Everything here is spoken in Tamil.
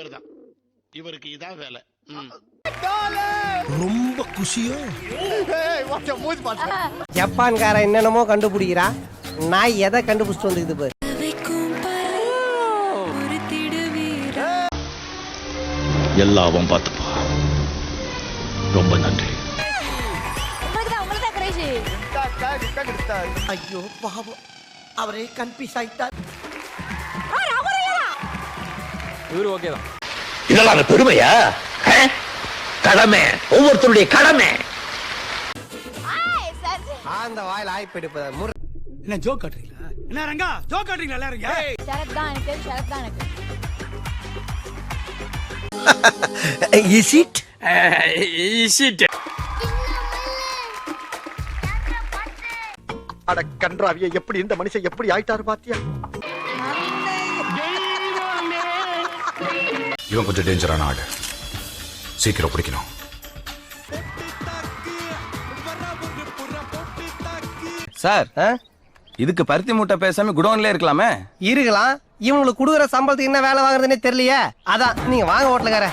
இவர்தான். இவருக்கு இதான் வேலை. ரொம்ப குஷியோ. ஜப்பான்காரன் என்னென்னமோ கண்டுபிடிக்கிறா, நான் எதை கண்டுபிடிச்சிட்டு வந்துக்குது பாரு. எல்லாம் பார்த்துப்பா. ரொம்ப நன்றி. ஐயோ பாவம், அவரே கன்ஃபியூஸ் ஆயிட்டார். இவரு ஓகேதான். இதெல்லாம் பெருமையா? கடமை, ஒவ்வொருத்தருடைய கடமை. அந்த வாயில் ஆய்ப்பு எடுப்பத என்ன ஜோக் காட்டுறீங்களா? என்ன ரங்கா ஜோக் காட்டுறீங்களா எல்லாரும்? ஷரத் தான் எனக்கு, ஷரத் தான் எனக்கு. Is it? அட கன்றாவிய, எப்படி இந்த மனுஷன் எப்படி ஆயிட்டாரு பாத்தியா? இவன் கொஞ்சம் டேஞ்சரான ஆடு, சீக்கிரம் பிடிக்கணும். சார், இதுக்கு பருத்தி மூட்டை பேசாம குடோன்ல இருக்கலாமே. இருக்கலாம். இவங்களுக்கு கொடுக்குற சம்பளத்துக்கு என்ன வேலை வாங்குறதுன்னே தெரியலையே. அதான் நீங்க வாங்க ஹோட்டலுக்கார.